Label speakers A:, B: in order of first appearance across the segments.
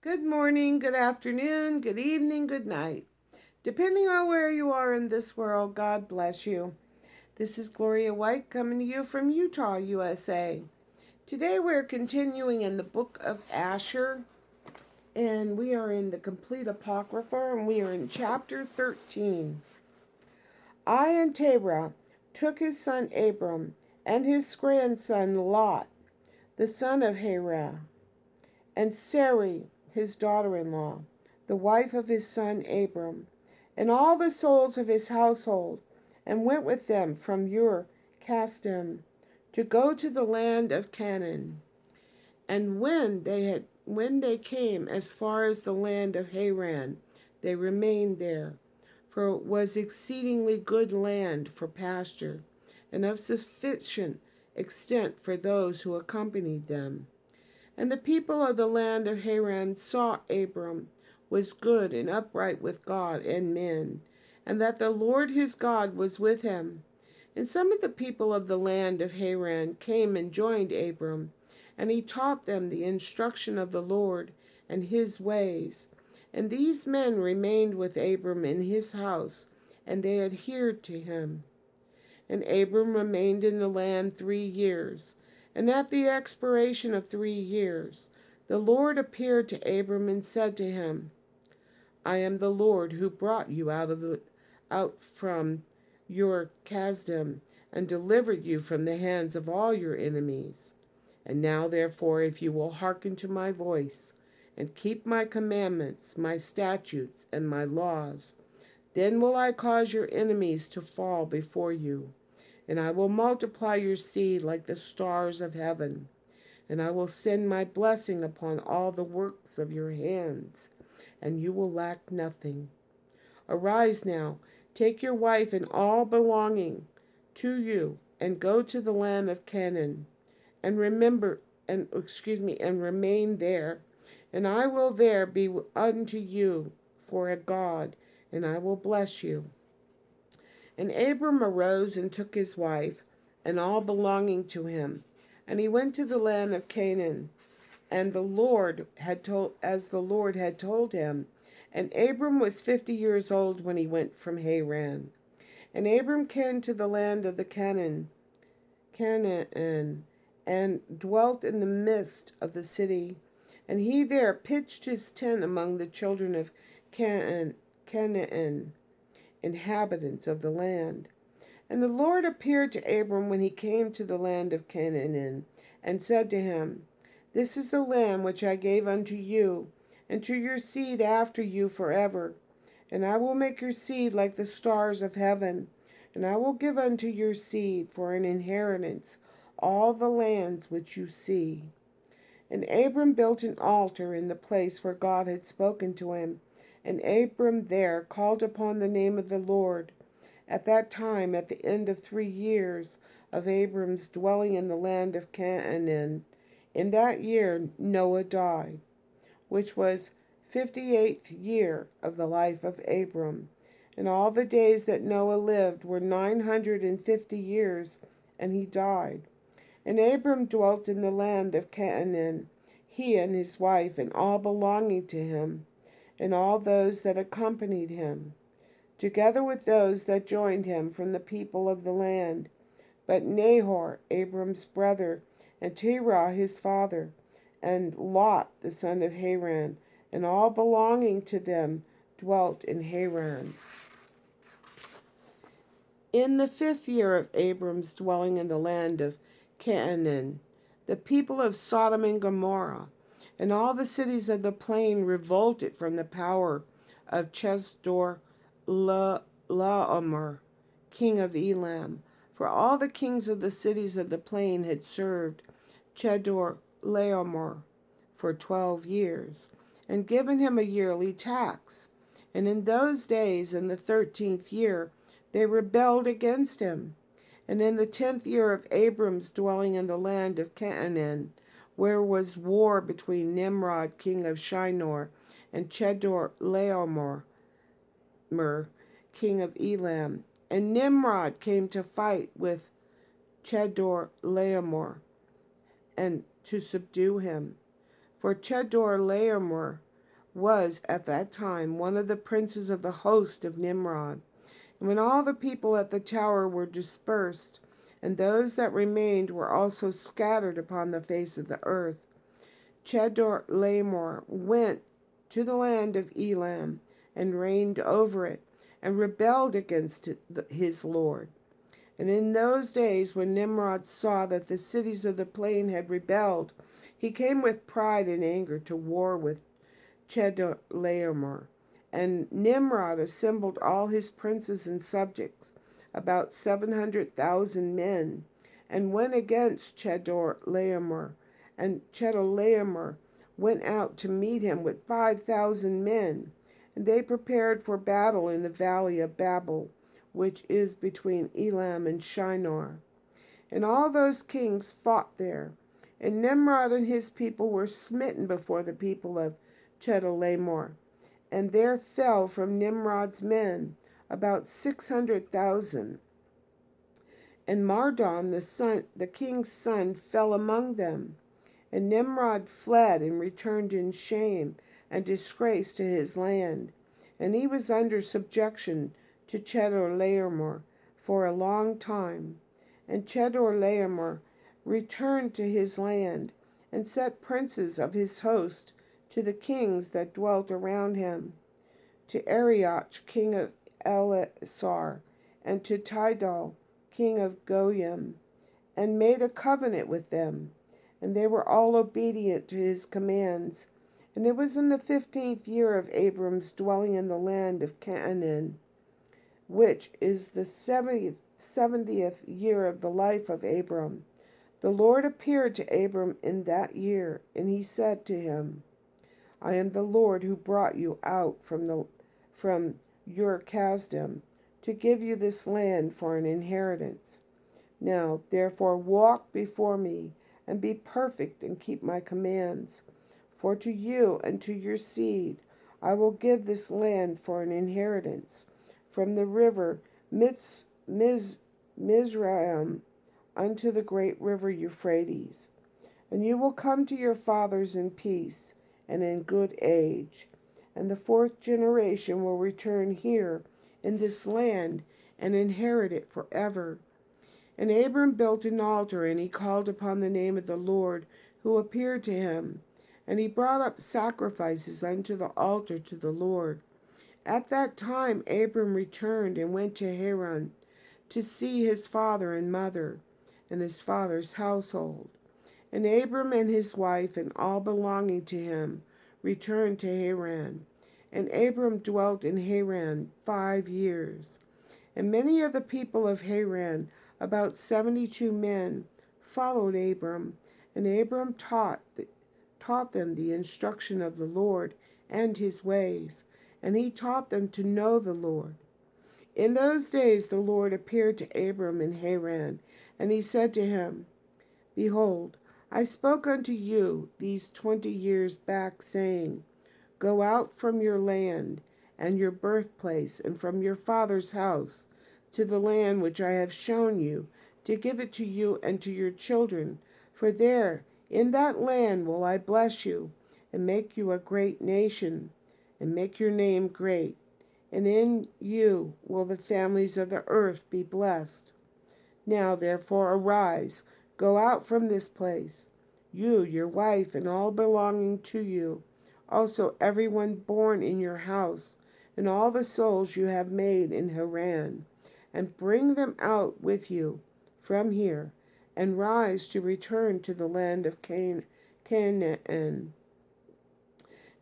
A: Good morning, good afternoon, good evening, good night. Depending on where you are in this world, God bless you. This is Gloria White coming to you from Utah, USA. Today we're continuing in the book of Asher, and we are in the complete Apocrypha, and we are in chapter 13. I and Terah took his son Abram and his grandson Lot, the son of Haran, and Sarai, his daughter-in-law, the wife of his son Abram, and all the souls of his household, and went with them from Ur Kasdim to go to the land of Canaan. And when they came as far as the land of Haran, they remained there, for it was exceedingly good land for pasture, and of sufficient extent for those who accompanied them. And the people of the land of Haran saw Abram was good and upright with God and men, and that the Lord his God was with him. And some of the people of the land of Haran came and joined Abram, and he taught them the instruction of the Lord and his ways. And these men remained with Abram in his house, and they adhered to him. And Abram remained in the land 3 years. And at the expiration of 3 years, the Lord appeared to Abram and said to him, I am the Lord who brought you out from your Kasdim, and delivered you from the hands of all your enemies. And now therefore, if you will hearken to my voice, and keep my commandments, my statutes, and my laws, then will I cause your enemies to fall before you. And I will multiply your seed like the stars of heaven, and I will send my blessing upon all the works of your hands, and you will lack nothing. Arise now, take your wife and all belonging to you, and go to the land of Canaan, and and remain there, and I will there be unto you for a God, and I will bless you. And Abram arose and took his wife, and all belonging to him, and he went to the land of Canaan, and as the Lord had told him. And Abram was 50 years old when he went from Haran. And Abram came to the land of the Canaan, and dwelt in the midst of the city. And he there pitched his tent among the children of Canaan, inhabitants of the land. And the Lord appeared to Abram when he came to the land of Canaan, and said to him, This is the land which I gave unto you, and to your seed after you forever. And I will make your seed like the stars of heaven, and I will give unto your seed for an inheritance all the lands which you see. And Abram built an altar in the place where God had spoken to him, and Abram there called upon the name of the Lord. At that time, at the end of 3 years of Abram's dwelling in the land of Canaan, in that year Noah died, which was 58th year of the life of Abram. And all the days that Noah lived were 950 years, and he died. And Abram dwelt in the land of Canaan, he and his wife, and all belonging to him, and all those that accompanied him, together with those that joined him from the people of the land. But Nahor, Abram's brother, and Terah his father, and Lot the son of Haran, and all belonging to them, dwelt in Haran. In the 5th year of Abram's dwelling in the land of Canaan, the people of Sodom and Gomorrah and all the cities of the plain revolted from the power of Chedorlaomer, king of Elam. For all the kings of the cities of the plain had served Chedorlaomer for 12 years, and given him a yearly tax. And in those days, in the 13th year, they rebelled against him. And in the 10th year of Abram's dwelling in the land of Canaan, where was war between Nimrod, king of Shinar, and Chedorlaomer, king of Elam. And Nimrod came to fight with Chedorlaomer, and to subdue him. For Chedorlaomer was at that time one of the princes of the host of Nimrod. And when all the people at the tower were dispersed, and those that remained were also scattered upon the face of the earth, Chedorlaomer went to the land of Elam and reigned over it, and rebelled against his Lord. And in those days, when Nimrod saw that the cities of the plain had rebelled, he came with pride and anger to war with Chedorlaomer. And Nimrod assembled all his princes and subjects, about 700,000 men, and went against Chedorlaomer. And Chedorlaomer went out to meet him with 5,000 men. And they prepared for battle in the valley of Babel, which is between Elam and Shinar. And all those kings fought there. And Nimrod and his people were smitten before the people of Chedorlaomer. And there fell from Nimrod's men about 600,000. And Mardon, the king's son, fell among them. And Nimrod fled and returned in shame and disgrace to his land. And he was under subjection to Chedorlaomer for a long time. And Chedorlaomer returned to his land, and set princes of his host to the kings that dwelt around him, to Arioch king of Elasar, and to Tidal king of Goyim, and made a covenant with them. And they were all obedient to his commands. And it was in the 15th year of Abram's dwelling in the land of Canaan, which is the 70th year of the life of Abram. The Lord appeared to Abram in that year, and he said to him, I am the Lord who brought you out from Ur Kasdim to give you this land for an inheritance. Now, therefore, walk before me and be perfect and keep my commands. For to you and to your seed I will give this land for an inheritance, from the river Mizraim unto the great river Euphrates. And you will come to your fathers in peace and in good age. And the fourth generation will return here in this land and inherit it forever. And Abram built an altar, and he called upon the name of the Lord, who appeared to him. And he brought up sacrifices unto the altar to the Lord. At that time Abram returned and went to Haran to see his father and mother, and his father's household. And Abram and his wife and all belonging to him returned to Haran. And Abram dwelt in Haran 5 years. And many of the people of Haran, about 72 men, followed Abram. And Abram taught them the instruction of the Lord and his ways. And he taught them to know the Lord. In those days the Lord appeared to Abram in Haran, and he said to him, Behold, I spoke unto you these 20 years back, saying, Go out from your land and your birthplace, and from your father's house, to the land which I have shown you, to give it to you and to your children. For there, in that land, will I bless you, and make you a great nation, and make your name great. And in you will the families of the earth be blessed. Now therefore arise, go out from this place, you, your wife, and all belonging to you, also everyone born in your house, and all the souls you have made in Haran, and bring them out with you from here, and rise to return to the land of Canaan.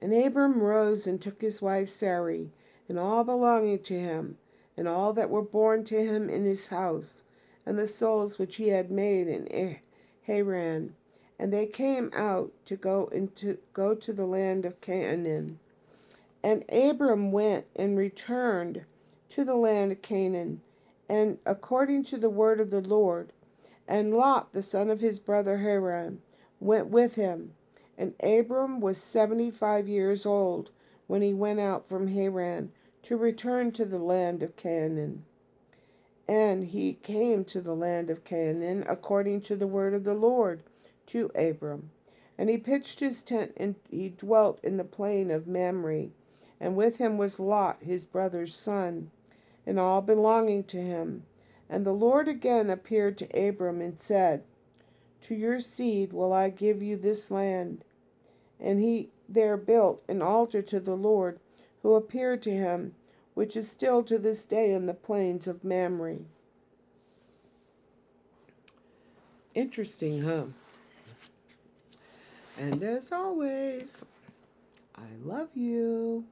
A: And Abram rose and took his wife Sarai, and all belonging to him, and all that were born to him in his house, and the souls which he had made in Haran, and they came out to go to the land of Canaan. And Abram went and returned to the land of Canaan, and according to the word of the Lord. And Lot, the son of his brother Haran, went with him. And Abram was 75 years old when he went out from Haran to return to the land of Canaan. And he came to the land of Canaan according to the word of the Lord to Abram. And he pitched his tent, and he dwelt in the plain of Mamre. And with him was Lot, his brother's son, and all belonging to him. And the Lord again appeared to Abram and said, To your seed will I give you this land. And he there built an altar to the Lord, who appeared to him, which is still to this day in the plains of Mamre. Interesting, huh? And as always, I love you.